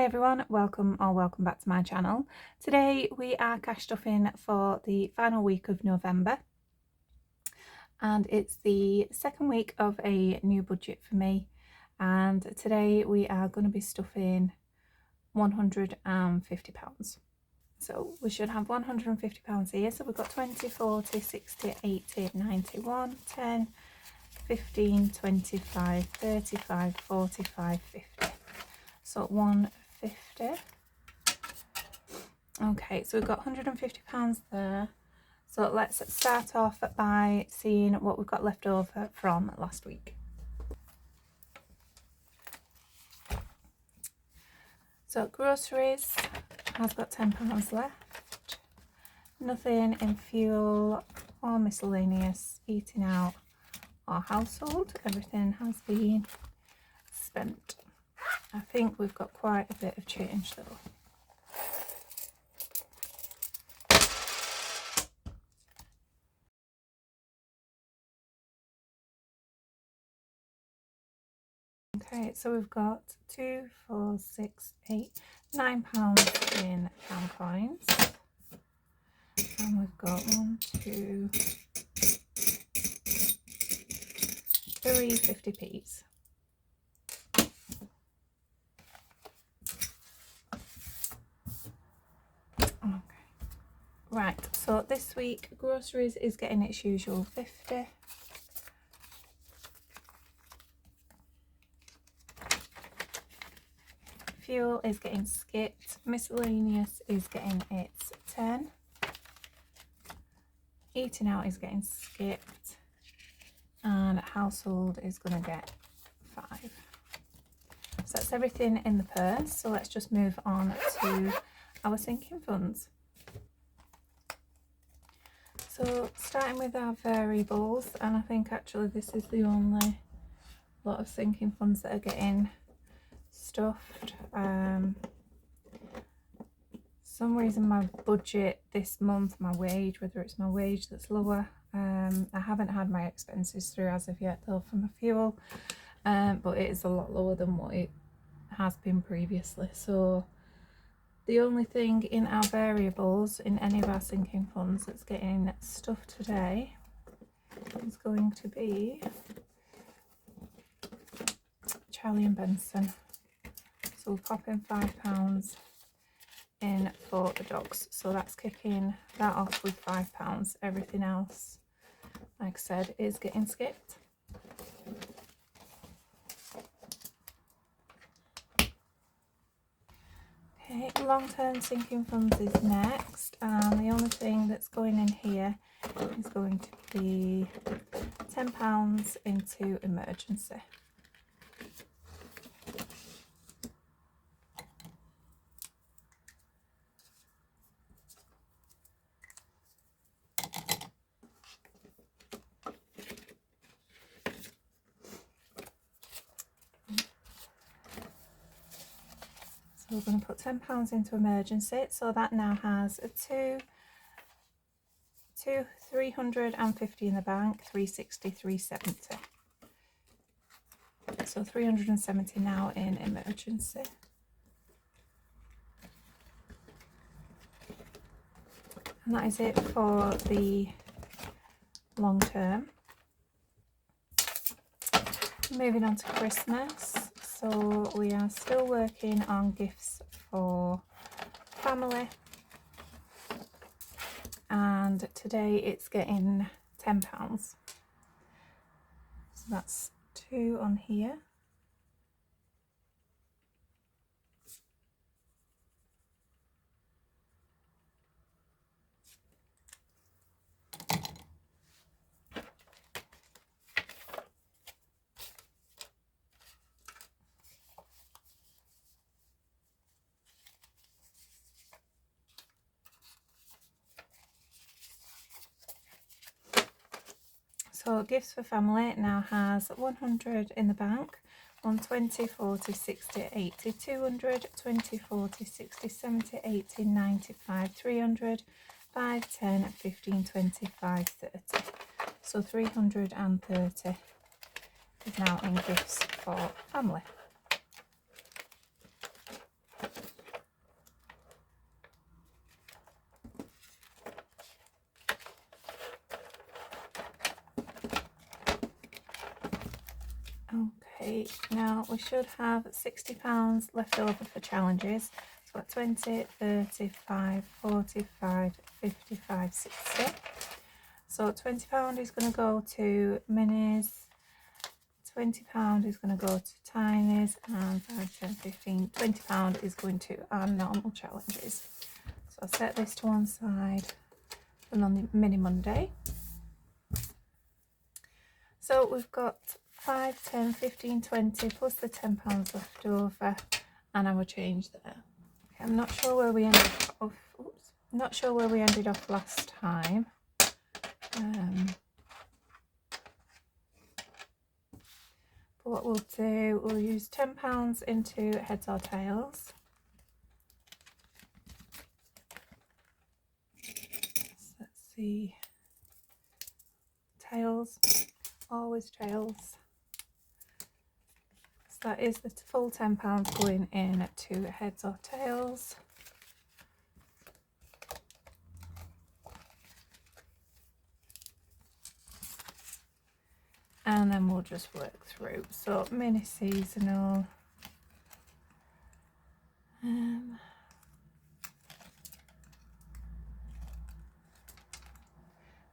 Hi everyone, welcome back to my channel. Today we are cash stuffing for the final week of November, and it's the second week of a new budget for me, and today we are going to be stuffing £150. So we should have £150 here. So we've got 20, 40, 60, 80, 91, 10, 15, 25, 35, 45, 50. So 150. Okay, so we've got £150 there. So let's start off by seeing what we've got left over from last week. So groceries has got £10 left. Nothing in fuel or miscellaneous, eating out or household. Everything has been spent. I think we've got quite a bit of change though. Okay, so we've got 2, 4, 6, 8, £9 in pound coins. And we've got 1, 2, 3 50p's. Okay. Right, so this week groceries is getting its usual 50. Fuel is getting skipped. Miscellaneous is getting its 10. Eating out is getting skipped. And household is going to get 5. So that's everything in the purse. So let's just move on to our sinking funds. So starting with our variables, and I think actually this is the only lot of sinking funds that are getting stuffed. Some reason my budget this month, my wage, whether it's my wage that's lower, I haven't had my expenses through as of yet though for my fuel, but it is a lot lower than what it has been previously. So the only thing in our variables in any of our sinking funds that's getting stuffed today is going to be Charlie and Benson. So we'll pop in £5 in for the dogs. So that's kicking that off with £5. Everything else, like I said, is getting skipped. Okay, long-term sinking funds is next, and the only thing that's going in here is going to be £10 into emergency. So we're going to put £10 into emergency, so that now has a 350 in the bank, 360, 370. So 370 now in emergency. And that is it for the long term. Moving on to Christmas. So we are still working on gifts for family. And today it's getting £10. So that's 2 on here. So gifts for family now has 100 in the bank, 120, 40, 60, 80, 200, 20, 40, 60, 70, 80, 95, 300, 5, 10, 15, 25, 30. So 330 is now in gifts for family. Okay, now we should have £60 left over for challenges. So we've got 20, 35, 45, 55, 60. So £20 is going to go to minis, £20 is going to go to tinies, and 5, 10, 15, £20 is going to our normal challenges. So I'll set this to one side for Mini Monday. So we've got 5, 10, 15, 20 plus the £10 left over, and our change there. Okay, I'm not sure where we ended off. Oops, not sure where we ended off last time. But what we'll do, we'll use £10 into heads or tails. So let's see. Tails, always tails. So that is the full £10 going in to heads or tails. And then we'll just work through. So mini seasonal.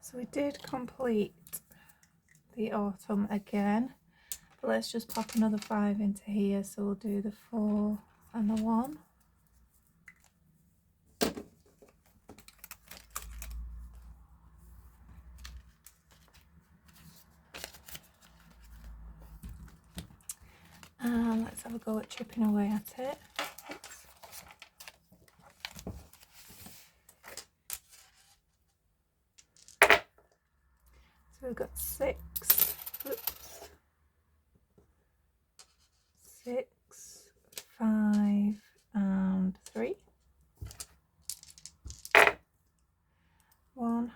So we did complete the autumn again, but let's just pop another 5 into here. So we'll do the 4 and the 1. And let's have a go at chipping away at it. Oops. So we've got 6, oops, 6, 5 and 3. 1,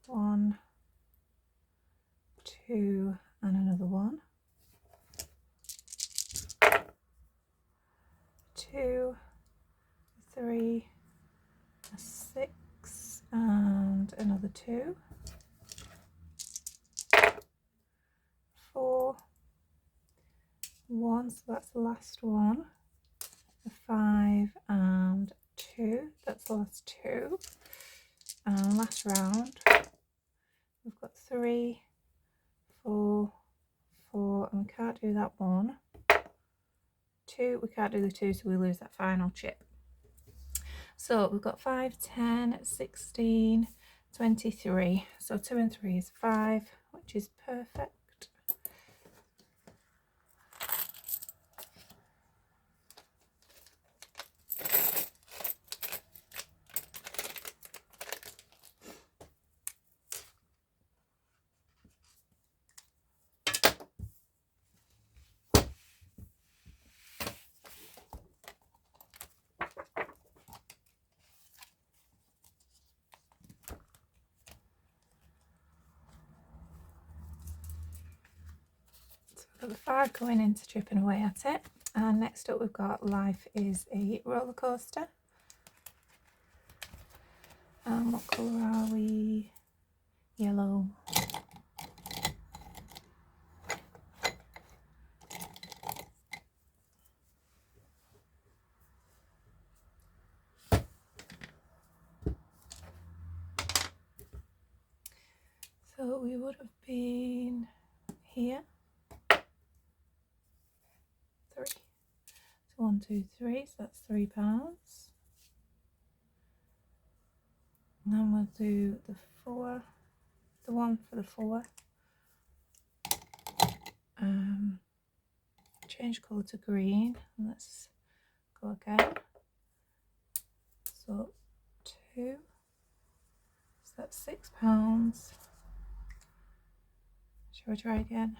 1, 2 and another 1. 2, 3, 6 and another 2. 4, 1, so that's the last one. A 5 and 2, that's the last 2. And last round, we've got 3, 4, 4, and we can't do that 1. 2, we can't do the 2, so we lose that final chip. So we've got 5, 10, 16, 23. So 2 and 3 is 5, which is perfect. Got the 5 going into chipping away at it, and next up we've got Life is a Roller Coaster. And what colour are we? Yellow. So we would have been here. 3. So 1, 2, 3. So that's £3. And then we'll do the 4. The 1 for the 4. Change colour to green. And let's go again. So 2. So that's £6. Shall we try again?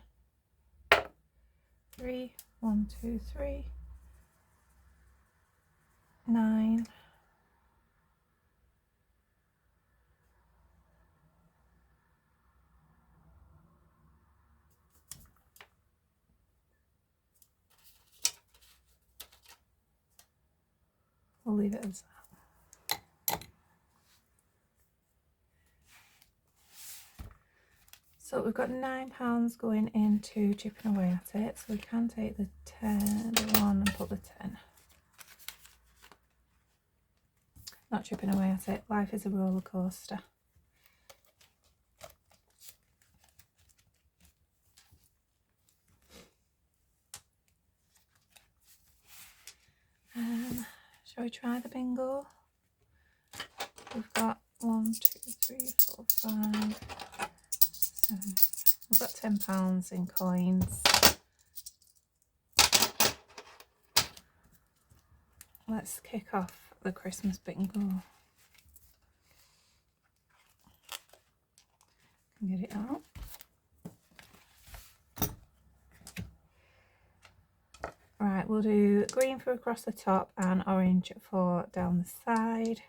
3, 1, 2, 3, 9. We'll leave it as that. So we've got £9 going into chipping away at it. So we can take the 1 and put the 10. Not chipping away at it. Life is a roller coaster. Shall we try the bingo? We've got 1, 2, 3, 4, 5, 7. We've got £10 in coins. Let's kick off the Christmas bingo. Can get it out. Right, we'll do green for across the top and orange for down the side.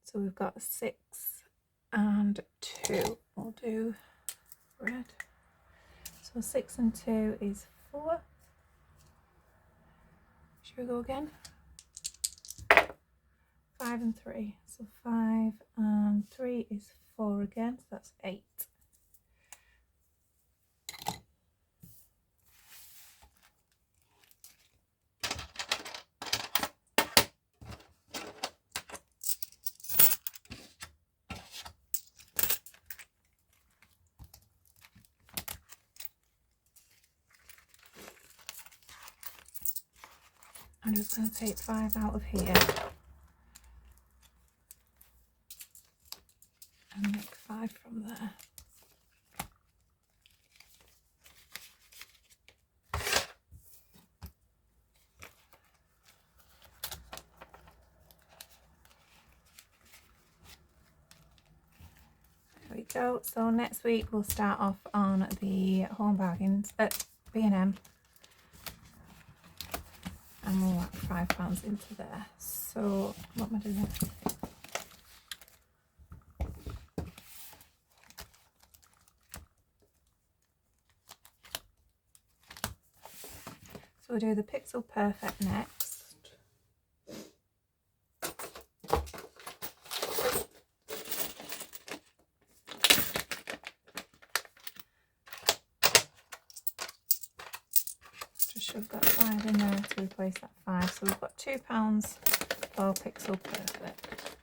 So we've got 6 and 2. We'll do red. So 6 and 2 is 4. Should we go again? 5 and 3. So 5 and 3 is 4 again. So that's 8. I'm just going to take 5 out of here and make 5 from there. There we go. So next week we'll start off on the Home Bargains at B&M. And we'll whack £5 into there. So what am I doing? So we'll do the Pixel Perfect next. Just shove that 5 in there to replace that 5. So we've got £2 for Pixel Perfect.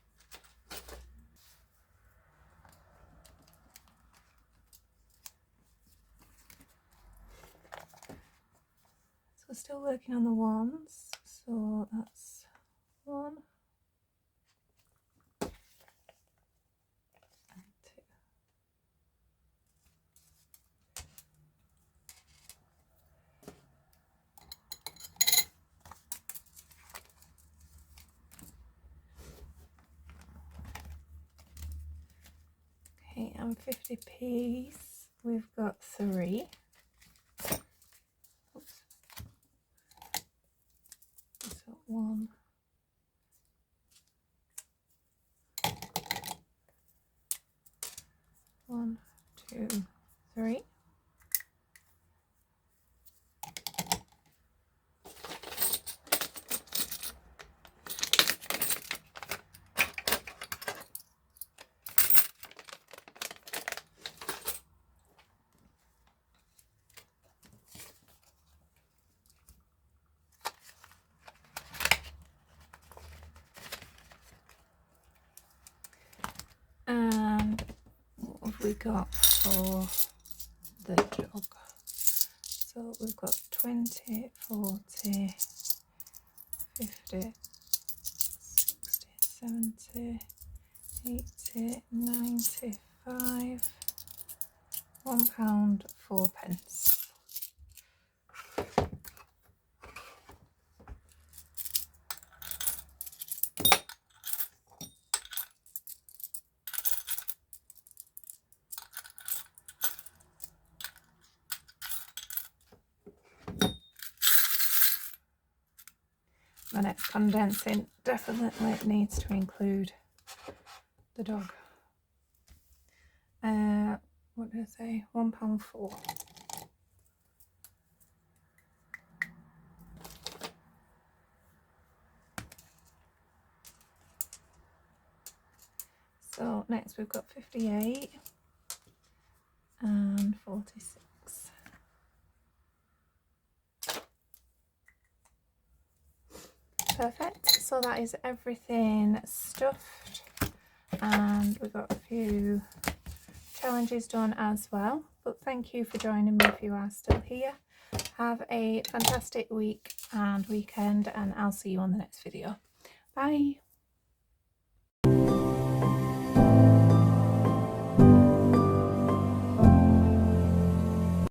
So we're still working on the ones. So that's 1 and 2. Okay, and 50p's, we've got 3. Oops. So 1, 1, 2, 3. And what have we got for the dog? So we've got 20, 40, 50, 60, 70, 80, 95, £1, 4 pence. My next condensing definitely needs to include the dog. What did I say? £1, 4. So next we've got 58 and 46. Perfect, so that is everything stuffed, and we've got a few challenges done as well. But thank you for joining me if you are still here. Have a fantastic week and weekend, and I'll see you on the next video. Bye.